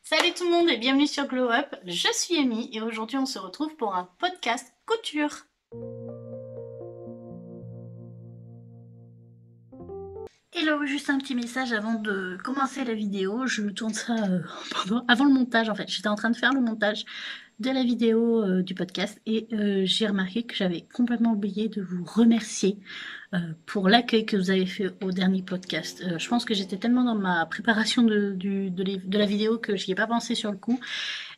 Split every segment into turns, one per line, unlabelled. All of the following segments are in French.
Salut tout le monde et bienvenue sur Glow Up, je suis Amy et aujourd'hui on se retrouve pour un podcast couture. Hello, juste un petit message avant de commencer la vidéo, je tourne ça avant le montage en fait, j'étais en train de faire le montage de la vidéo du podcast et j'ai remarqué que j'avais complètement oublié de vous remercier pour l'accueil que vous avez fait au dernier podcast. Je pense que j'étais tellement dans ma préparation de la vidéo que j'y ai pas pensé sur le coup.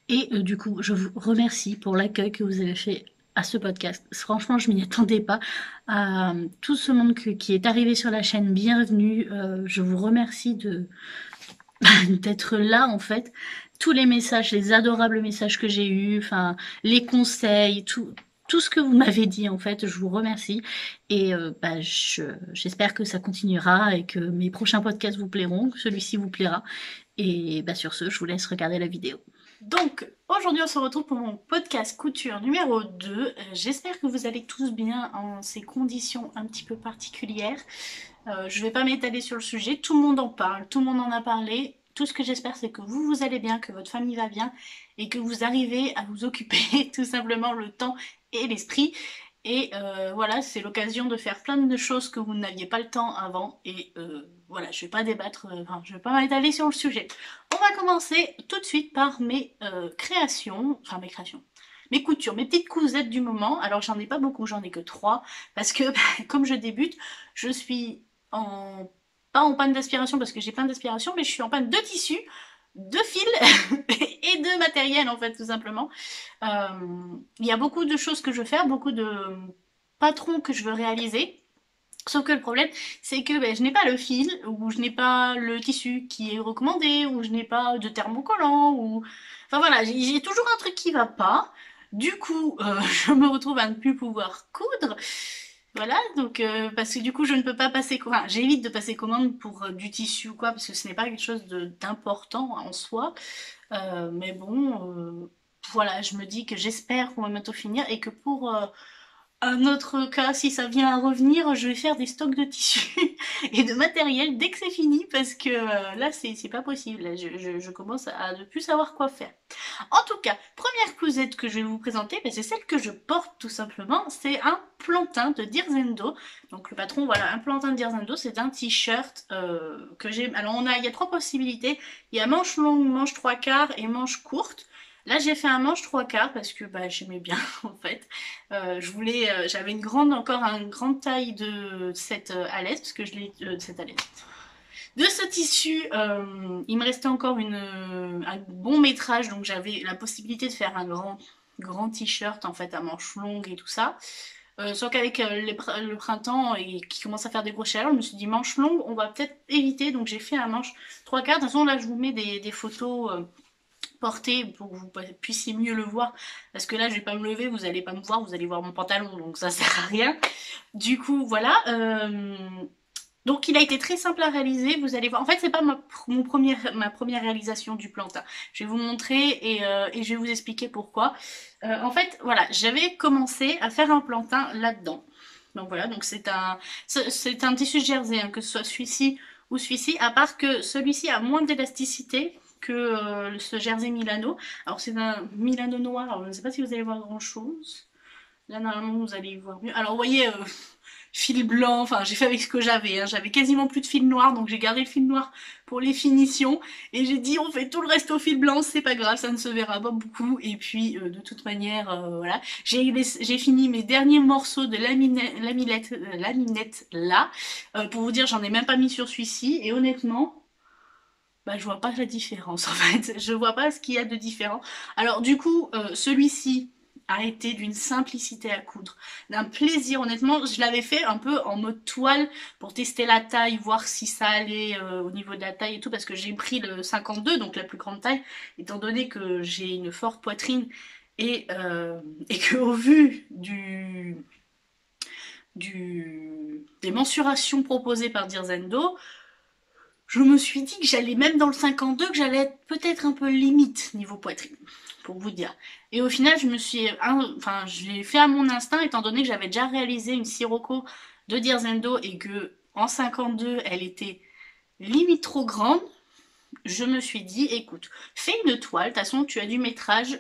Et du coup, je vous remercie pour l'accueil que vous avez fait à ce podcast. Franchement, je m'y attendais pas. À tout ce monde qui est arrivé sur la chaîne, bienvenue. Je vous remercie d'être là en fait. Tous les messages, les adorables messages que j'ai eus, enfin les conseils, tout ce que vous m'avez dit en fait, je vous remercie et j'espère que ça continuera et que mes prochains podcasts vous plairont, que celui-ci vous plaira. Et sur ce, je vous laisse regarder la vidéo. Donc, aujourd'hui, on se retrouve pour mon podcast couture numéro 2. J'espère que vous allez tous bien en ces conditions un petit peu particulières. Je vais pas m'étaler sur le sujet, tout le monde en parle, tout le monde en a parlé. Tout ce que j'espère, c'est que vous allez bien, que votre famille va bien et que vous arrivez à vous occuper tout simplement le temps et l'esprit. Et voilà, c'est l'occasion de faire plein de choses que vous n'aviez pas le temps avant. Et voilà, je vais pas débattre, je vais pas m'étaler sur le sujet. On va commencer tout de suite par mes mes coutures, mes petites cousettes du moment. Alors j'en ai pas beaucoup, j'en ai que 3 parce que comme je débute, je suis en pas en panne d'aspiration parce que j'ai plein d'aspiration, mais je suis en panne de tissu, de fil et de matériel en fait tout simplement. Euh, Il y a beaucoup de choses que je veux faire, beaucoup de patrons que je veux réaliser. Sauf que le problème, c'est que je n'ai pas le fil, ou je n'ai pas le tissu qui est recommandé, ou je n'ai pas de thermocollant, ou... Enfin voilà, j'ai toujours un truc qui va pas. Du coup, je me retrouve à ne plus pouvoir coudre. Voilà, donc parce que du coup, je ne peux pas passer... Enfin, j'évite de passer commande pour du tissu ou quoi, parce que ce n'est pas quelque chose d'important en soi. Mais bon, voilà, je me dis que j'espère qu'on va bientôt finir et que pour un autre cas, si ça vient à revenir, je vais faire des stocks de tissus et de matériel dès que c'est fini parce que là, c'est pas possible. Là, je commence à ne plus savoir quoi faire. En tout cas, première cousette que je vais vous présenter, c'est celle que je porte tout simplement. C'est un plantain de Dirzendo. Donc le patron, voilà, un plantain de Dirzendo, c'est un t-shirt que j'ai. Alors il y a 3 possibilités. Il y a manche longue, manche 3/4 et manche courte. Là, j'ai fait un manche 3/4 parce que j'aimais bien en fait. J'avais encore une grande taille de cette à l'aise parce que je l'ai de cette à l'aise. De ce tissu, il me restait encore un bon métrage, donc j'avais la possibilité de faire un grand t-shirt en fait à manches longues et tout ça. Sauf qu'avec le printemps et qui commence à faire des grosses chaleurs, je me suis dit manche longue, on va peut-être éviter, donc j'ai fait un manche 3/4. De toute façon, là, je vous mets des photos portée pour que vous puissiez mieux le voir parce que là je vais pas me lever, vous allez pas me voir, vous allez voir mon pantalon donc ça sert à rien. Du coup voilà, donc il a été très simple à réaliser, vous allez voir. En fait c'est pas ma première réalisation du plantain. Je vais vous montrer et je vais vous expliquer pourquoi. En fait voilà, j'avais commencé à faire un plantain là-dedans. Donc voilà, donc c'est un tissu jersey, hein, que ce soit celui-ci ou celui-ci, à part que celui-ci a moins d'élasticité que ce jersey Milano. Alors c'est un Milano noir, alors je ne sais pas si vous allez voir grand chose. Là normalement vous allez y voir mieux. Alors vous voyez, fil blanc, enfin j'ai fait avec ce que j'avais, hein. J'avais quasiment plus de fil noir, donc j'ai gardé le fil noir pour les finitions. Et j'ai dit on fait tout le reste au fil blanc, c'est pas grave, ça ne se verra pas beaucoup. Et puis de toute manière, voilà. J'ai fini mes derniers morceaux de laminette là. Pour vous dire, j'en ai même pas mis sur celui-ci. Et honnêtement, je vois pas la différence en fait. Je vois pas ce qu'il y a de différent. Alors du coup, celui-ci a été d'une simplicité à coudre, d'un plaisir. Honnêtement, je l'avais fait un peu en mode toile pour tester la taille, voir si ça allait au niveau de la taille et tout, parce que j'ai pris le 52, donc la plus grande taille, étant donné que j'ai une forte poitrine et que au vu des mensurations proposées par Dirzendo, je me suis dit que j'allais même dans le 52, que j'allais être peut-être un peu limite niveau poitrine, pour vous dire. Et au final, je l'ai fait à mon instinct, étant donné que j'avais déjà réalisé une Sirocco de Dirzendo et que en 52, elle était limite trop grande. je me suis dit, écoute, fais une toile, de toute façon tu as du métrage,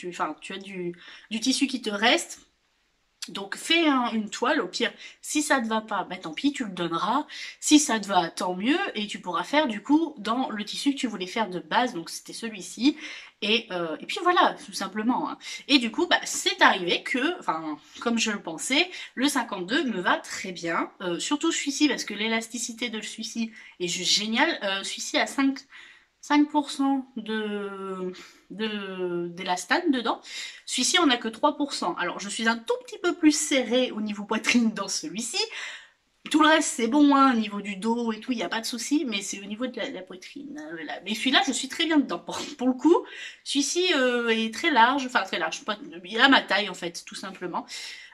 enfin tu as du tissu qui te reste, donc fais une toile, au pire, si ça te va pas, bah tant pis, tu le donneras. Si ça te va, tant mieux, et tu pourras faire du coup dans le tissu que tu voulais faire de base, donc c'était celui-ci. Et puis voilà, tout simplement, hein. Et du coup, bah, c'est arrivé que, enfin, comme je le pensais, le 52 me va très bien. Surtout celui-ci, parce que l'élasticité de celui-ci est juste géniale. Celui-ci a 5% d'élastane dedans. Celui-ci, on n'a que 3%. Alors, je suis un tout petit peu plus serrée au niveau poitrine dans celui-ci. Tout le reste, c'est bon, hein, au niveau du dos et tout, il n'y a pas de souci, mais c'est au niveau de la poitrine, hein, voilà. Mais celui-là, je suis très bien dedans. Pour le coup, celui-ci est très large, enfin très large, il a ma taille en fait, tout simplement.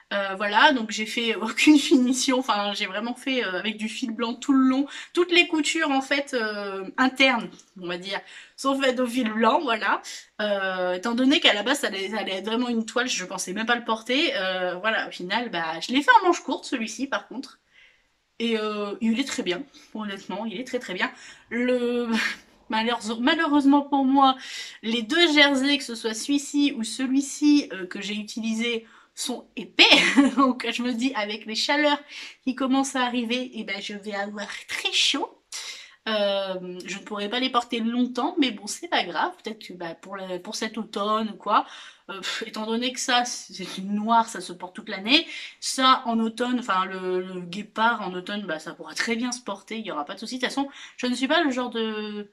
Voilà, donc j'ai fait aucune finition, enfin j'ai vraiment fait avec du fil blanc tout le long. Toutes les coutures en fait internes, on va dire, sont faites au fil blanc, voilà. Étant donné qu'à la base ça allait être vraiment une toile, je pensais même pas le porter. Voilà, au final, bah je l'ai fait en manche courte celui-ci par contre. Et il est très bien, honnêtement, il est très très bien. Le malheureusement pour moi, les deux jerseys, que ce soit celui-ci ou celui-ci que j'ai utilisé, sont épais. Donc je me dis, avec les chaleurs qui commencent à arriver, et ben, je vais avoir très chaud. Je ne pourrai pas les porter longtemps, mais bon, c'est pas grave. Peut-être que bah, pour cet automne ou quoi, étant donné que ça, c'est une noire, ça se porte toute l'année. Ça, en automne, enfin, le guépard en automne, bah, ça pourra très bien se porter, il n'y aura pas de souci. De toute façon, je ne suis pas le genre de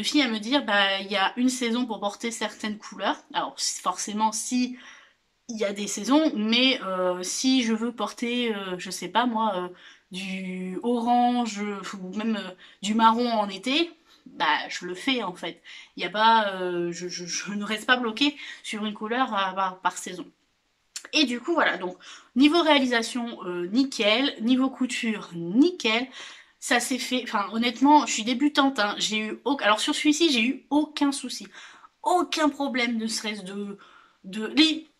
fille à me dire, bah, il y a une saison pour porter certaines couleurs. Alors, forcément, si il y a des saisons, mais si je veux porter, je sais pas moi, du orange ou même du marron en été, bah je le fais en fait. Il y a pas, je ne reste pas bloquée sur une couleur par saison. Et du coup voilà, donc niveau réalisation nickel, niveau couture nickel. Ça s'est fait, enfin honnêtement, je suis débutante, hein, alors sur celui-ci j'ai eu aucun souci, aucun problème, ne serait-ce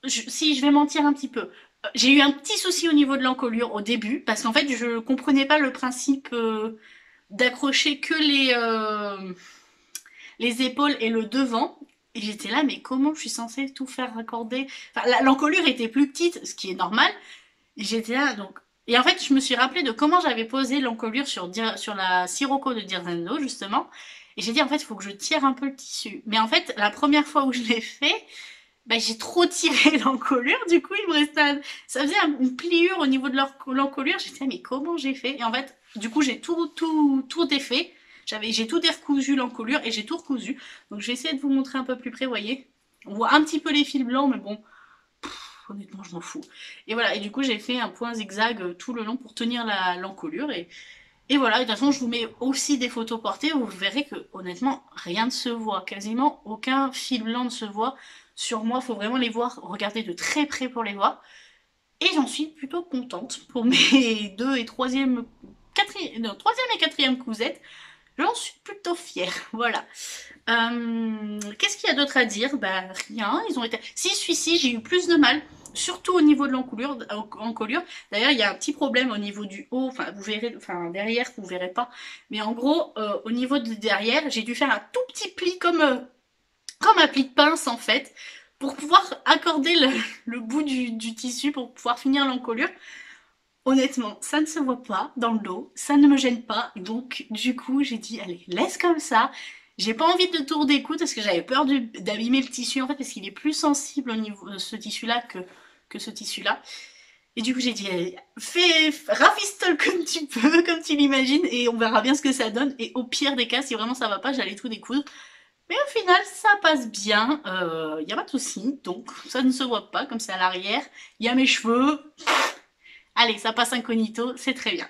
si je vais mentir un petit peu, j'ai eu un petit souci au niveau de l'encolure au début, parce qu'en fait je comprenais pas le principe d'accrocher que les épaules et le devant. Et j'étais là, mais comment je suis censée tout faire raccorder? Enfin, l'encolure était plus petite, ce qui est normal. Et j'étais là, donc. Et en fait, je me suis rappelé de comment j'avais posé l'encolure sur la Sirocco de Dirzendo, justement. Et j'ai dit, en fait, il faut que je tire un peu le tissu. Mais en fait, la première fois où je l'ai fait, bah, j'ai trop tiré l'encolure, du coup il me restait ça faisait une pliure au niveau de l'encolure. J'étais mais comment j'ai fait? Et en fait, du coup j'ai tout défait. J'ai tout décousu l'encolure et j'ai tout recousu. Donc je vais essayer de vous montrer un peu plus près, vous voyez. On voit un petit peu les fils blancs, mais bon, honnêtement je m'en fous. Et voilà, et du coup j'ai fait un point zigzag tout le long pour tenir l'encolure. Et voilà, et de toute façon je vous mets aussi des photos portées où vous verrez que honnêtement rien ne se voit, quasiment aucun fil blanc ne se voit. Sur moi, il faut vraiment les voir, regarder de très près pour les voir. Et j'en suis plutôt contente pour mes troisième et quatrième cousettes. J'en suis plutôt fière, voilà. Qu'est-ce qu'il y a d'autre à dire? Bah rien, ils ont été. Si celui-ci, j'ai eu plus de mal, surtout au niveau de l'encolure. D'ailleurs, il y a un petit problème au niveau du haut. Enfin, vous verrez, enfin derrière, vous verrez pas. Mais en gros, au niveau de derrière, j'ai dû faire un tout petit pli comme un pli de pince en fait, pour pouvoir accorder le bout du tissu pour pouvoir finir l'encolure. Honnêtement, ça ne se voit pas dans le dos, ça ne me gêne pas, donc du coup j'ai dit allez, laisse comme ça. J'ai pas envie de tour d'écoute parce que j'avais peur d'abîmer le tissu en fait parce qu'il est plus sensible au niveau de ce tissu-là que ce tissu-là. Et du coup j'ai dit allez, rafistole comme tu peux, comme tu l'imagines et on verra bien ce que ça donne. Et au pire des cas, si vraiment ça va pas, j'allais tout découdre. Mais au final, ça passe bien, y a pas de souci, donc ça ne se voit pas, comme c'est à l'arrière. Il y a mes cheveux, allez, ça passe incognito, c'est très bien.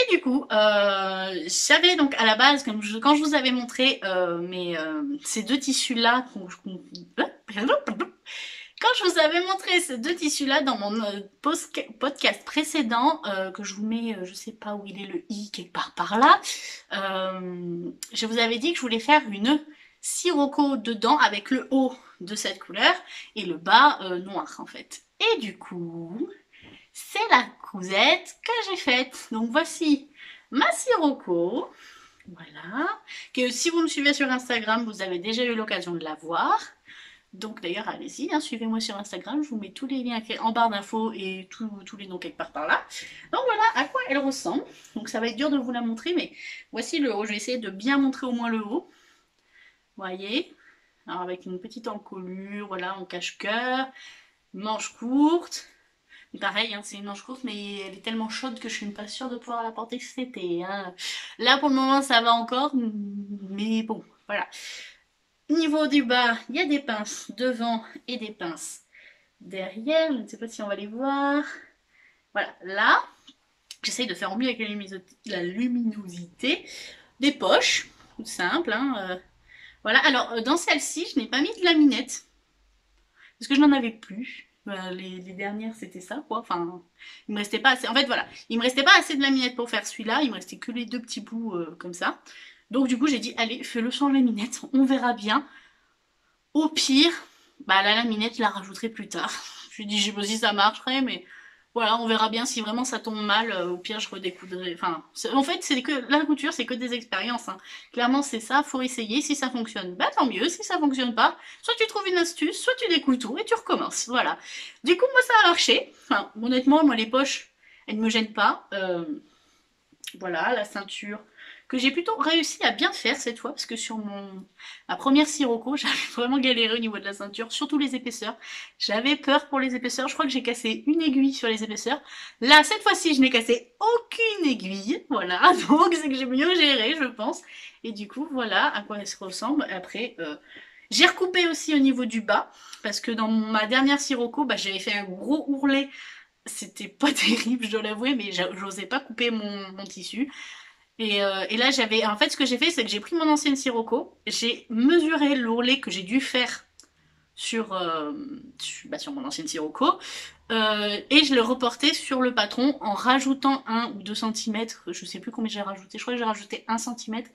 Et du coup, j'avais donc à la base, quand je vous avais montré ces deux tissus-là, quand je vous avais montré ces deux tissus-là dans mon podcast précédent, que je vous mets, je sais pas où il est le i, quelque part par là, je vous avais dit que je voulais faire une sirocco dedans avec le haut de cette couleur et le bas noir en fait. Et du coup, c'est la cousette que j'ai faite. Donc voici ma sirocco. Voilà. Que si vous me suivez sur Instagram, vous avez déjà eu l'occasion de la voir. Donc d'ailleurs, allez-y, hein, suivez-moi sur Instagram, je vous mets tous les liens en barre d'infos et tous les noms quelque part par là. Donc voilà à quoi elle ressemble. Donc ça va être dur de vous la montrer, mais voici le haut. Je vais essayer de bien montrer au moins le haut. Vous voyez, alors avec une petite encolure, voilà, en cache-cœur, manche courte. Et pareil, hein, c'est une manche courte, mais elle est tellement chaude que je suis même pas sûre de pouvoir la porter cet été. Hein. Là pour le moment ça va encore, mais bon, voilà. Niveau du bas, il y a des pinces devant et des pinces derrière. Je ne sais pas si on va les voir. Voilà, là, j'essaye de faire au mieux avec la luminosité. Des poches, tout simple. Hein, voilà, alors dans celle-ci, je n'ai pas mis de laminette. Parce que je n'en avais plus. Les dernières, c'était ça, quoi. Enfin, il me restait pas assez. En fait, voilà, il me restait pas assez de laminette pour faire celui-là. Il me restait que les deux petits bouts comme ça. Donc, du coup, j'ai dit, allez, fais-le sans laminette. On verra bien. Au pire, bah la laminette, je la rajouterai plus tard. Je lui dis, je sais pas si ça marcherait, mais voilà, on verra bien si vraiment ça tombe mal. Au pire, je redécoudrai. Enfin, en fait, c'est que la couture, c'est que des expériences. Hein. Clairement, c'est ça, faut essayer. Si ça fonctionne, bah tant mieux. Si ça fonctionne pas, soit tu trouves une astuce, soit tu découds tout et tu recommences. Voilà. Du coup, moi, ça a marché. Enfin, honnêtement, moi, les poches, elles ne me gênent pas. Voilà, la ceinture que j'ai plutôt réussi à bien faire cette fois parce que sur ma première Sirocco, j'avais vraiment galéré au niveau de la ceinture, surtout les épaisseurs. J'avais peur pour les épaisseurs, je crois que j'ai cassé une aiguille sur les épaisseurs. Là, cette fois-ci, je n'ai cassé aucune aiguille, voilà, donc c'est que j'ai mieux géré, je pense. Et du coup, voilà à quoi elle se ressemble. Après, j'ai recoupé aussi au niveau du bas parce que dans ma dernière Sirocco, bah, j'avais fait un gros ourlet. C'était pas terrible, je dois l'avouer, mais j'osais pas couper mon tissu. Et là, en fait, ce que j'ai fait, c'est que j'ai pris mon ancienne Sirocco, j'ai mesuré l'ourlet que j'ai dû faire sur mon ancienne Sirocco, et je l'ai reporté sur le patron en rajoutant 1 ou 2 centimètres, je sais plus combien j'ai rajouté, je crois que j'ai rajouté 1 centimètre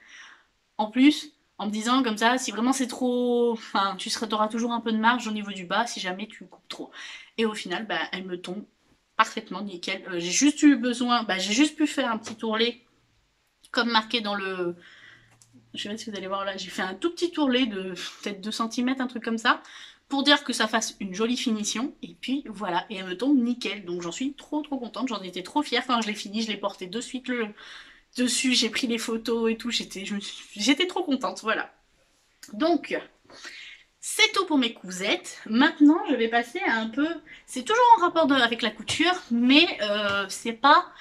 en plus, en me disant comme ça, si vraiment c'est trop, enfin, auras toujours un peu de marge au niveau du bas si jamais tu coupes trop. Et au final, bah, elle me tombe parfaitement nickel. J'ai juste eu besoin, bah, j'ai juste pu faire un petit ourlet comme marqué dans le... Je sais pas si vous allez voir là, j'ai fait un tout petit ourlet de peut-être 2 centimètres, un truc comme ça, pour dire que ça fasse une jolie finition. Et puis voilà, et elle me tombe nickel. Donc j'en suis trop contente, j'en étais trop fière quand je l'ai fini, je l'ai porté de suite dessus, j'ai pris les photos et tout, j'étais trop contente, voilà. Donc, c'est tout pour mes cousettes. Maintenant, je vais passer à un peu... C'est toujours en rapport avec la couture, mais c'est pas...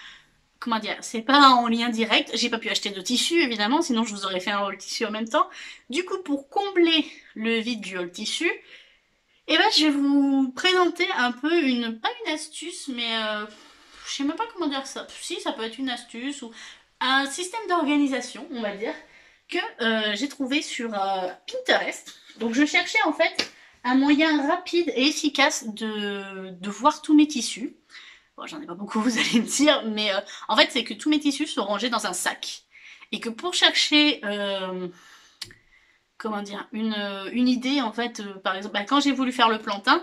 Comment dire, c'est pas en lien direct. J'ai pas pu acheter de tissu évidemment, sinon je vous aurais fait un haul tissu en même temps. Du coup, pour combler le vide du haul tissu, eh ben, je vais vous présenter un peu pas une astuce, mais je sais même pas comment dire ça. Si, ça peut être une astuce ou un système d'organisation, on va dire, que j'ai trouvé sur Pinterest. Donc, je cherchais en fait un moyen rapide et efficace de voir tous mes tissus. Bon, j'en ai pas beaucoup, vous allez me dire, mais en fait, c'est que tous mes tissus sont rangés dans un sac. Et que pour chercher, comment dire, une idée, en fait, par exemple, bah, quand j'ai voulu faire le plantain,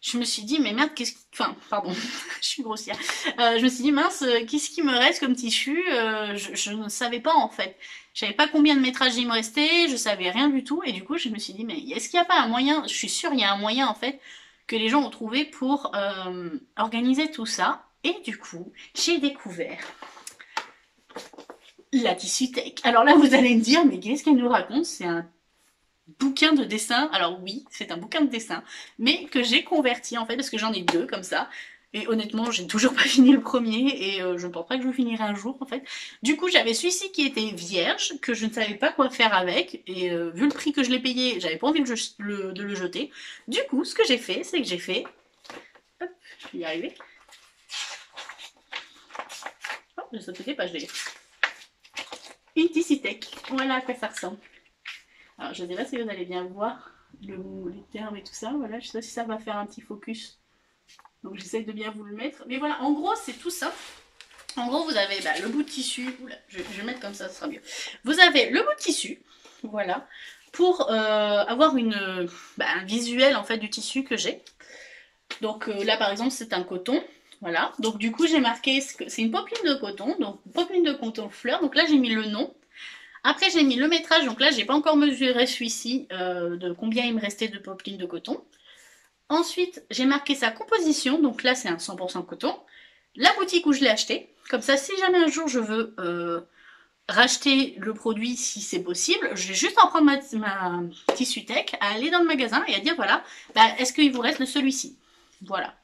je me suis dit, mais merde, Enfin, pardon, je suis grossière. Je me suis dit, mince, qu'est-ce qui me reste comme tissu je ne savais pas, en fait. Je savais pas combien de métrage il me restait, je savais rien du tout, et du coup, je me suis dit, mais est-ce qu'il n'y a pas un moyen, je suis sûre, il y a un moyen, en fait, que les gens ont trouvé pour organiser tout ça. Et du coup, j'ai découvert la Tissu Tech. Alors là, vous allez me dire, mais qu'est-ce qu'elle nous raconte? C'est un bouquin de dessin. Alors oui, c'est un bouquin de dessin, mais que j'ai converti en fait, parce que j'en ai deux comme ça. Et honnêtement, j'ai toujours pas fini le premier et je ne pense pas que je le finirai un jour en fait. Du coup, j'avais celui-ci qui était vierge, que je ne savais pas quoi faire avec. Et vu le prix que je l'ai payé, j'avais pas envie de le jeter. Du coup, ce que j'ai fait, c'est que j'ai fait... Hop, je vais y arriver. Oh, j'ai sauté des pages d'ailleurs. Une Tissu Tech. Voilà à quoi ça ressemble. Alors, je ne sais pas si vous allez bien voir les termes et tout ça. Voilà, je sais pas si ça va faire un petit focus. Donc, j'essaye de bien vous le mettre. Mais voilà, en gros, c'est tout ça. En gros, vous avez le bout de tissu. Oula, je vais mettre comme ça sera mieux. Vous avez le bout de tissu. Voilà. Pour avoir un visuel en fait du tissu que j'ai. Donc là, par exemple, c'est un coton. Voilà. Donc, du coup, j'ai marqué. C'est une popeline de coton. Donc, popeline de coton fleur. Donc là, j'ai mis le nom. Après, j'ai mis le métrage, donc là, j'ai pas encore mesuré celui-ci, de combien il me restait de popeline de coton. Ensuite, j'ai marqué sa composition, donc là, c'est un 100% coton. La boutique où je l'ai acheté, comme ça, si jamais un jour je veux racheter le produit, si c'est possible, je vais juste en prendre ma tissu tech, à aller dans le magasin et à dire, voilà, bah, est-ce qu'il vous reste celui-ci? Voilà.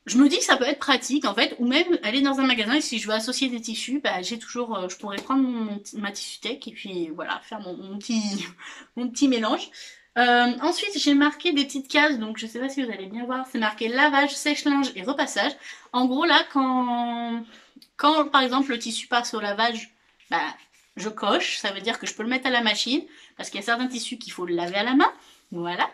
Je me dis que ça peut être pratique en fait, ou même aller dans un magasin et si je veux associer des tissus, bah, j'ai toujours, je pourrais prendre ma tissu tech et puis voilà, faire mon petit mélange. Ensuite, j'ai marqué des petites cases, donc je sais pas si vous allez bien voir, c'est marqué lavage, sèche-linge et repassage. En gros là, quand par exemple le tissu passe au lavage, bah, je coche, ça veut dire que je peux le mettre à la machine, parce qu'il y a certains tissus qu'il faut le laver à la main. Voilà.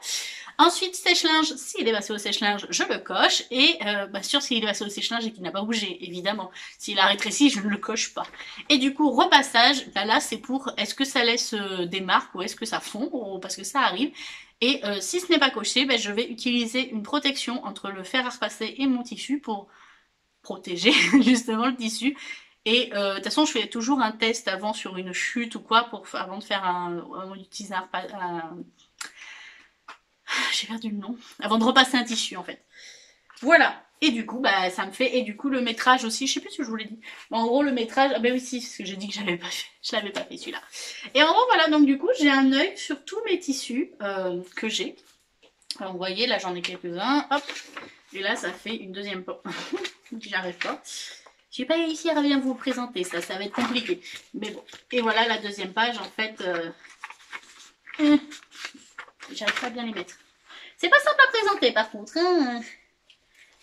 Ensuite, sèche-linge, s'il est passé au sèche-linge, je le coche. Et bah, sûr, s'il est passé au sèche-linge et qu'il n'a pas bougé, évidemment. S'il a rétréci, je ne le coche pas. Et du coup, repassage, bah là, c'est pour est-ce que ça laisse des marques ou est-ce que ça fond, ou parce que ça arrive. Et si ce n'est pas coché, bah, je vais utiliser une protection entre le fer à repasser et mon tissu pour protéger justement le tissu. Et de toute façon, je fais toujours un test avant sur une chute ou quoi, avant de faire utiliser j'ai perdu le nom. Avant de repasser un tissu en fait. Voilà. Et du coup, bah, ça me fait. Et du coup, le métrage aussi, je sais plus ce que je vous l'ai dit. Mais en gros, le métrage. Ah, ben oui, si, parce que j'ai dit que j'avais pas fait. Je l'avais pas fait celui-là. Et en gros, voilà. Donc, du coup, j'ai un œil sur tous mes tissus que j'ai. Alors, vous voyez, là, j'en ai quelques-uns. Hop. Et là, ça fait une deuxième page. J'y arrive pas. J'ai pas réussi à bien vous présenter ça. Ça va être compliqué. Mais bon. Et voilà la deuxième page, en fait. J'arrive pas à bien les mettre. C'est pas simple à présenter, par contre. Hein.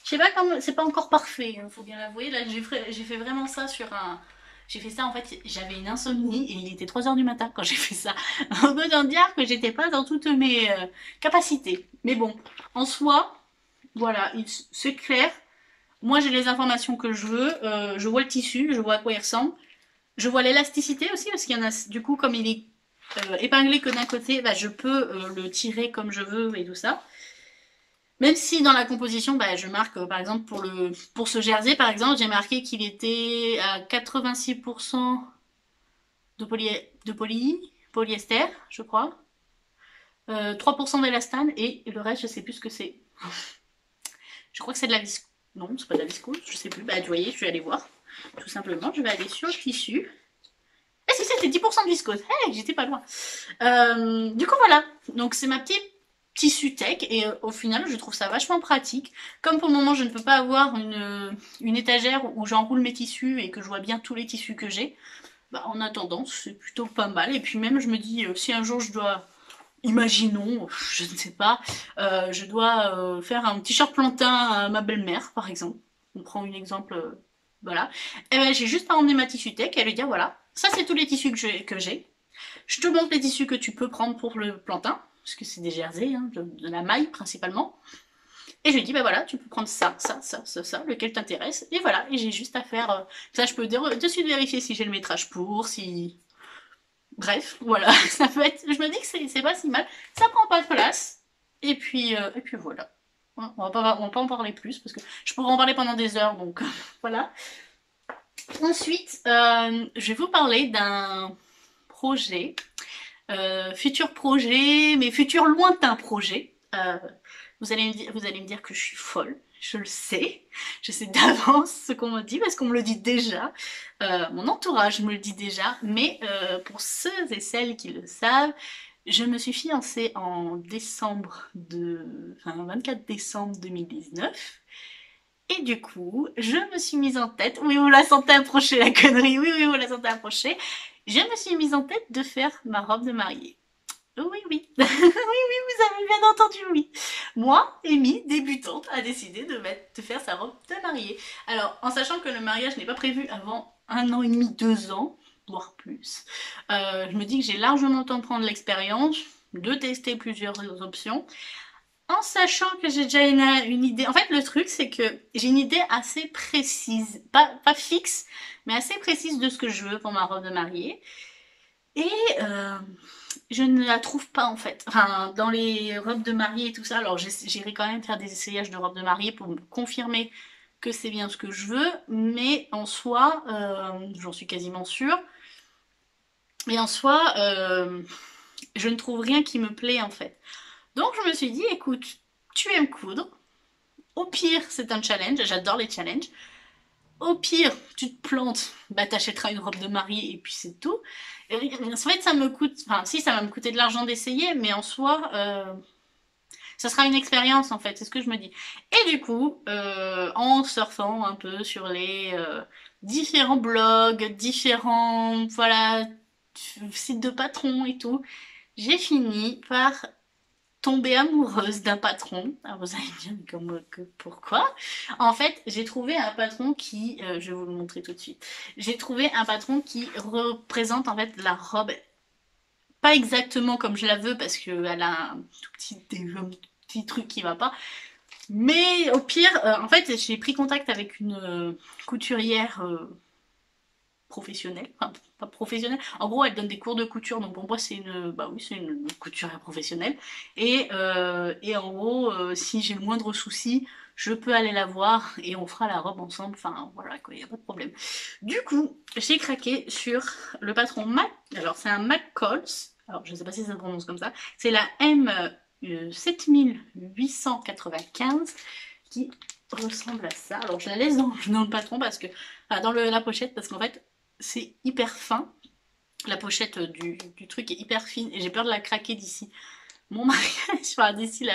Je sais pas comment, c'est pas encore parfait, hein, faut bien l'avouer. Là, j'ai fait vraiment ça sur un. J'ai fait ça en fait, j'avais une insomnie et il était 3 h du matin quand j'ai fait ça. Autant dire que j'étais pas dans toutes mes capacités. Mais bon, en soi, voilà, c'est clair. Moi j'ai les informations que je veux, je vois le tissu, je vois à quoi il ressemble. Je vois l'élasticité aussi parce qu'il y en a, du coup, comme il est épinglé que d'un côté, bah, je peux le tirer comme je veux et tout ça. Même si dans la composition, bah, je marque, par exemple, pour ce jersey, par exemple, j'ai marqué qu'il était à 86% polyester, je crois. 3% d'élastane et le reste, je sais plus ce que c'est. Je crois que c'est de la viscose. Non, c'est pas de la viscose, je sais plus. Bah, vous voyez, je vais aller voir. Tout simplement, je vais aller sur le tissu. Ah si, c'était 10% de viscose. Hey, j'étais pas loin. Du coup, voilà. Donc, c'est ma petite tissu tech et au final je trouve ça vachement pratique. Comme pour le moment je ne peux pas avoir une étagère où j'enroule mes tissus et que je vois bien tous les tissus que j'ai, bah, en attendant c'est plutôt pas mal. Et puis même je me dis si un jour je dois, imaginons, je ne sais pas, je dois faire un t-shirt plantain à ma belle-mère par exemple, on prend un exemple, voilà, et ben j'ai juste à emmener ma tissu tech et lui dire voilà, ça c'est tous les tissus que j'ai. Je te montre les tissus que tu peux prendre pour le plantain, parce que c'est des jerseys, hein, de la maille principalement. Et je lui dis, bah voilà, tu peux prendre ça, ça, ça, ça, ça, lequel t'intéresse. Et voilà, et j'ai juste à faire. Ça, je peux de suite vérifier si j'ai le métrage pour, si. Bref, voilà, ça peut être. Je me dis que c'est pas si mal. Ça prend pas de place. Et puis voilà. On va pas en parler plus parce que je pourrais en parler pendant des heures, donc voilà. Ensuite, je vais vous parler d'un projet futur projet, mes futurs lointains projets. Vous allez me dire que je suis folle, je sais d'avance ce qu'on me dit parce qu'on me le dit déjà, mon entourage me le dit déjà, mais pour ceux et celles qui le savent, je me suis fiancée en 24 décembre 2019. Et du coup, je me suis mise en tête, oui, vous la sentez approcher la connerie, oui, oui, vous la sentez approcher, je me suis mise en tête de faire ma robe de mariée. Oui, oui. Oui, oui, vous avez bien entendu, oui. Moi, Amy, débutante, a décidé de faire sa robe de mariée. Alors, en sachant que le mariage n'est pas prévu avant 1 an et demi, 2 ans, voire plus, je me dis que j'ai largement le temps de prendre l'expérience, de tester plusieurs options, en sachant que j'ai déjà une idée. En fait, le truc, c'est que j'ai une idée assez précise, pas fixe, mais assez précise de ce que je veux pour ma robe de mariée. Et je ne la trouve pas en fait. Enfin, dans les robes de mariée et tout ça, alors j'irai quand même faire des essayages de robes de mariée pour me confirmer que c'est bien ce que je veux, mais en soi, j'en suis quasiment sûre, Et en soi, je ne trouve rien qui me plaît en fait. Donc je me suis dit, écoute, tu aimes coudre. Au pire, c'est un challenge. J'adore les challenges. Au pire, tu te plantes, bah t'achèteras une robe de mariée et puis c'est tout. Et en fait, ça me coûte, enfin si, ça va me coûter de l'argent d'essayer, mais en soi, ça sera une expérience en fait, c'est ce que je me dis. Et du coup, en surfant un peu sur les différents blogs, différents voilà sites de patrons et tout, j'ai fini par tomber amoureuse d'un patron. Alors vous allez me dire, mais pourquoi? En fait, j'ai trouvé un patron qui, je vais vous le montrer tout de suite. J'ai trouvé un patron qui représente en fait la robe, pas exactement comme je la veux parce qu'elle a un petit truc qui va pas. Mais au pire, en fait, j'ai pris contact avec une couturière professionnelle, enfin pas professionnelle. En gros, elle donne des cours de couture, donc pour moi c'est une, bah oui, c'est une couturière professionnelle. Et en gros, si j'ai le moindre souci, je peux aller la voir et on fera la robe ensemble. Enfin voilà quoi, y a pas de problème. Du coup, j'ai craqué sur le patron Mac. Alors c'est un McCalls. Alors je sais pas si ça se prononce comme ça. C'est la M 7895 qui ressemble à ça. Alors je la laisse dans le patron parce que, enfin, dans la pochette parce qu'en fait c'est hyper fin. La pochette du truc est hyper fine et j'ai peur de la craquer d'ici mon mariage, enfin, d'ici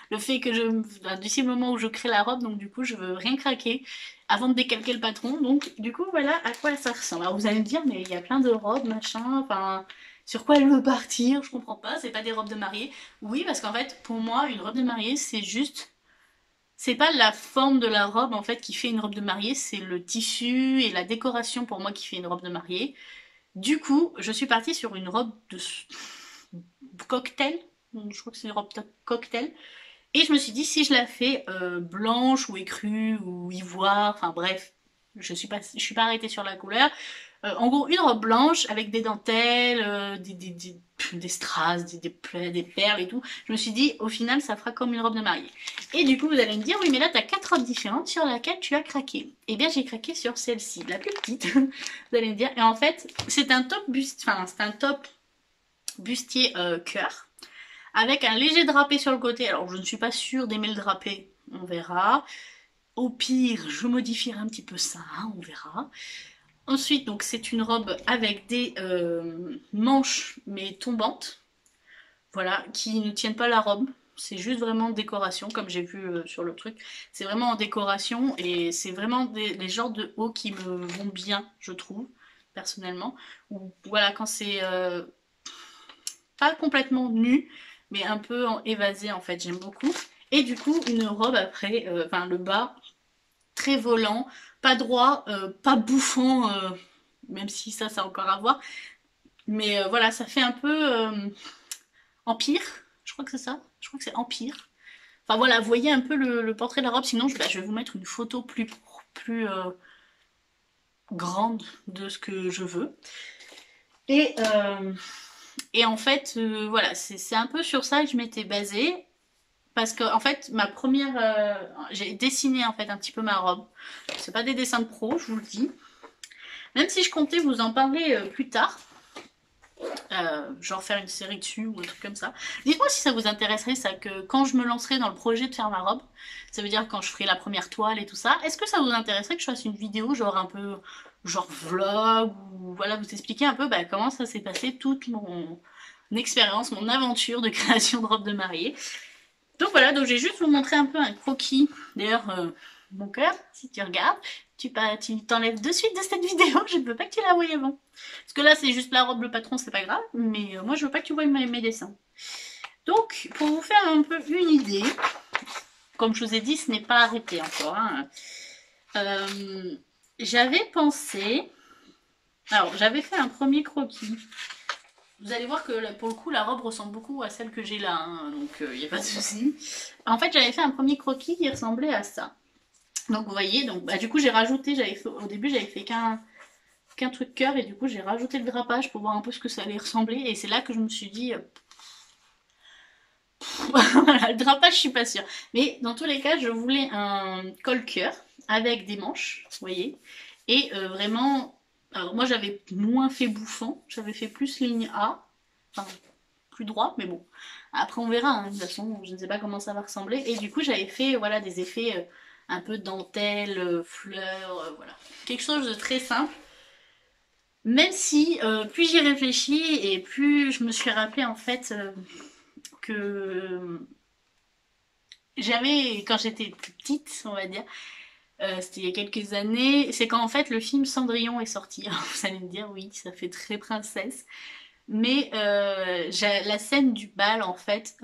le fait que d'ici le moment où je crée la robe, donc du coup je veux rien craquer avant de décalquer le patron. Donc du coup voilà à quoi ça ressemble. Alors vous allez me dire mais il y a plein de robes machin, enfin sur quoi elle veut partir, je comprends pas, c'est pas des robes de mariée. Oui parce qu'en fait pour moi une robe de mariée c'est juste, c'est pas la forme de la robe en fait qui fait une robe de mariée, c'est le tissu et la décoration pour moi qui fait une robe de mariée. Du coup, je suis partie sur une robe de cocktail. Je crois que c'est une robe cocktail. Et je me suis dit, si je la fais blanche ou écrue ou ivoire, enfin bref, je suis pas arrêtée sur la couleur. En gros, une robe blanche avec des dentelles, des strass, des perles et tout. Je me suis dit, au final, ça fera comme une robe de mariée. Et du coup, vous allez me dire, oui, mais là, t'as quatre robes différentes sur laquelle tu as craqué. Eh bien, j'ai craqué sur celle-ci, la plus petite. Vous allez me dire. Et en fait, c'est un top enfin, c'est un top bustier cœur avec un léger drapé sur le côté. Alors, je ne suis pas sûre d'aimer le drapé. On verra. Au pire, je modifierai un petit peu ça, hein, on verra. Ensuite, donc c'est une robe avec des manches mais tombantes, voilà, qui ne tiennent pas la robe. C'est juste vraiment décoration, comme j'ai vu sur le truc. C'est vraiment en décoration et c'est vraiment les genres de hauts qui me vont bien, je trouve, personnellement. Ou voilà, quand c'est pas complètement nu, mais un peu évasé en fait, j'aime beaucoup. Et du coup, une robe après, enfin le bas, très volant, pas droit, pas bouffant, même si ça a encore à voir. Mais voilà, ça fait un peu empire, je crois que c'est ça. Je crois que c'est empire. Enfin voilà, vous voyez un peu le portrait de la robe. Sinon, je vais vous mettre une photo plus grande de ce que je veux. Et, euh, et en fait, voilà, c'est un peu sur ça que je m'étais basée. Parce que en fait, ma première, j'ai dessiné en fait un petit peu ma robe. C'est pas des dessins de pro, je vous le dis. Même si je comptais vous en parler plus tard, genre faire une série dessus ou un truc comme ça. Dites-moi si ça vous intéresserait, ça, que quand je me lancerai dans le projet de faire ma robe, ça veut dire quand je ferai la première toile et tout ça, est-ce que ça vous intéresserait que je fasse une vidéo genre un peu, genre vlog, ou voilà, vous expliquer un peu bah, comment ça s'est passé, toute mon expérience, mon aventure de création de robe de mariée. Donc voilà, donc j'ai juste vous montrer un peu un croquis. D'ailleurs, mon cœur, si tu regardes, tu t'enlèves de suite de cette vidéo, je ne veux pas que tu la voyes avant. Parce que là, c'est juste la robe, le patron, c'est pas grave, mais moi, je veux pas que tu voies mes dessins. Donc, pour vous faire un peu une idée, comme je vous ai dit, ce n'est pas arrêté encore. Hein. J'avais pensé... Alors, j'avais fait un premier croquis. Vous allez voir que pour le coup, la robe ressemble beaucoup à celle que j'ai là, hein, donc il n'y a pas de souci. En fait, j'avais fait un premier croquis qui ressemblait à ça. Donc vous voyez, donc bah, du coup j'ai rajouté, au début j'avais fait qu'un truc cœur et du coup j'ai rajouté le drapage pour voir un peu ce que ça allait ressembler et c'est là que je me suis dit voilà, le drapage je suis pas sûre. Mais dans tous les cas, je voulais un col cœur avec des manches, vous voyez, et vraiment Alors moi j'avais moins fait bouffant, j'avais fait plus ligne A, enfin plus droit, mais bon. Après on verra, hein, de toute façon je ne sais pas comment ça va ressembler. Et du coup j'avais fait voilà des effets un peu dentelle, fleurs, voilà. Quelque chose de très simple. Même si plus j'y réfléchis et plus je me suis rappelé en fait que j'avais, quand j'étais plus petite, on va dire, c'était il y a quelques années, c'est quand en fait le film Cendrillon est sorti. Alors, vous allez me dire, oui, ça fait très princesse. Mais la scène du bal, en fait,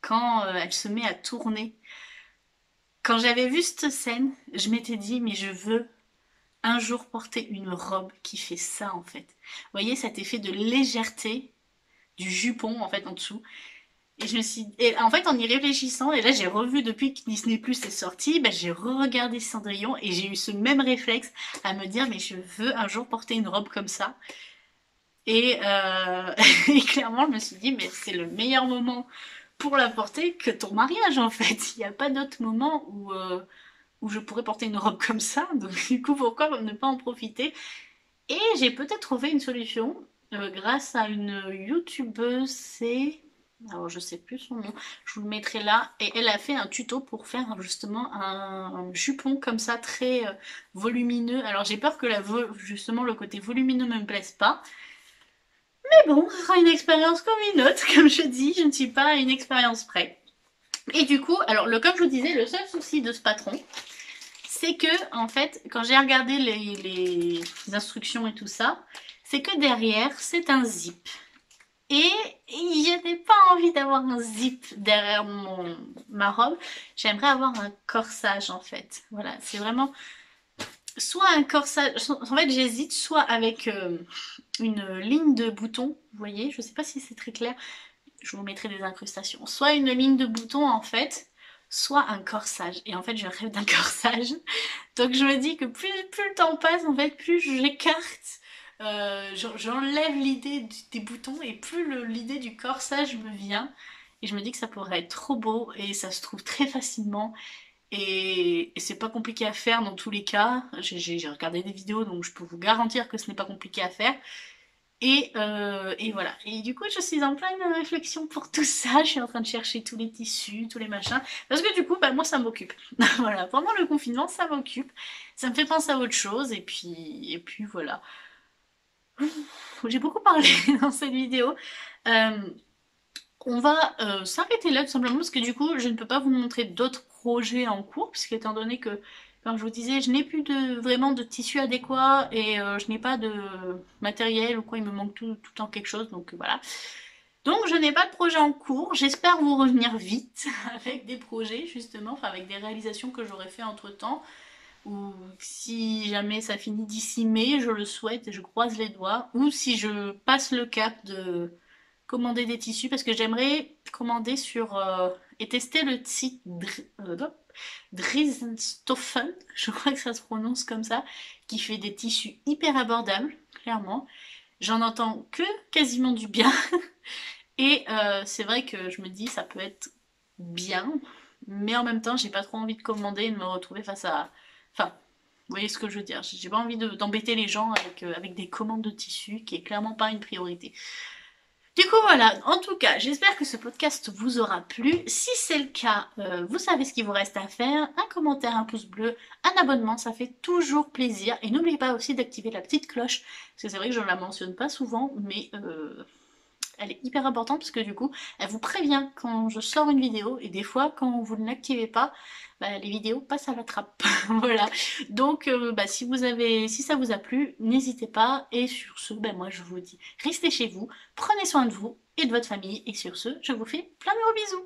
quand elle se met à tourner, quand j'avais vu cette scène, je m'étais dit, mais je veux un jour porter une robe qui fait ça, en fait. Vous voyez cet effet de légèreté du jupon, en fait, en dessous. Et je me suis, et en fait, en y réfléchissant, et là j'ai revu depuis que Disney Plus est sorti, bah, j'ai re-regardé Cendrillon et j'ai eu ce même réflexe à me dire, mais je veux un jour porter une robe comme ça. Et, et clairement, je me suis dit, mais c'est le meilleur moment pour la porter que ton mariage en fait. Il n'y a pas d'autre moment où je pourrais porter une robe comme ça. Donc du coup, pourquoi ne pas en profiter? Et j'ai peut-être trouvé une solution grâce à une youtubeuse, c'est... Alors je sais plus son nom, je vous le mettrai là. Et elle a fait un tuto pour faire justement un jupon comme ça très volumineux. Alors j'ai peur que justement le côté volumineux ne me plaise pas. Mais bon, ce sera une expérience comme une autre, comme je dis, je ne suis pas à une expérience près. Et du coup, alors comme je vous disais, le seul souci de ce patron, c'est que en fait, quand j'ai regardé les instructions et tout ça, c'est que derrière, c'est un zip. Et j'avais pas envie d'avoir un zip derrière ma robe. J'aimerais avoir un corsage en fait. Voilà, c'est vraiment soit un corsage. En fait, j'hésite soit avec une ligne de boutons. Vous voyez, je sais pas si c'est très clair. Je vous mettrai des incrustations. Soit une ligne de boutons en fait, soit un corsage. Et en fait, je rêve d'un corsage. Donc je me dis que plus le temps passe, en fait, plus j'écarte, j'enlève l'idée des boutons et plus l'idée du corsage me vient. Et je me dis que ça pourrait être trop beau et ça se trouve très facilement. Et c'est pas compliqué à faire dans tous les cas. J'ai regardé des vidéos donc je peux vous garantir que ce n'est pas compliqué à faire. Et voilà. Et du coup, je suis en pleine réflexion pour tout ça. Je suis en train de chercher tous les tissus, tous les machins. Parce que du coup, bah, moi, ça m'occupe. Voilà. Pendant le confinement, ça m'occupe. Ça me fait penser à autre chose. Et puis voilà. J'ai beaucoup parlé dans cette vidéo. Euh, on va s'arrêter là tout simplement parce que du coup, je ne peux pas vous montrer d'autres projets en cours. Puisque étant donné que, comme je vous disais, je n'ai plus vraiment de tissu adéquat et je n'ai pas de matériel ou quoi, il me manque tout le temps quelque chose. Donc voilà. Donc je n'ai pas de projet en cours, j'espère vous revenir vite avec des projets justement, enfin avec des réalisations que j'aurais fait entre temps, ou si jamais ça finit d'ici mai, je le souhaite et je croise les doigts, ou si je passe le cap de commander des tissus, parce que j'aimerais commander sur et tester le site Drizstoffen, je crois que ça se prononce comme ça, qui fait des tissus hyper abordables, clairement. J'en entends que quasiment du bien. Et c'est vrai que je me dis ça peut être bien, mais en même temps j'ai pas trop envie de commander et de me retrouver face à... Enfin, vous voyez ce que je veux dire, j'ai pas envie d'embêter les gens avec des commandes de tissus qui est clairement pas une priorité. Du coup voilà, en tout cas j'espère que ce podcast vous aura plu. Si c'est le cas, vous savez ce qu'il vous reste à faire, un commentaire, un pouce bleu, un abonnement, ça fait toujours plaisir. Et n'oubliez pas aussi d'activer la petite cloche, parce que c'est vrai que je ne la mentionne pas souvent, mais elle est hyper importante parce que du coup, elle vous prévient quand je sors une vidéo et des fois, quand vous ne l'activez pas, bah, les vidéos passent à la trappe. Voilà. Donc, bah, si ça vous a plu, n'hésitez pas. Et sur ce, bah, moi, je vous dis, restez chez vous, prenez soin de vous et de votre famille. Et sur ce, je vous fais plein de gros bisous.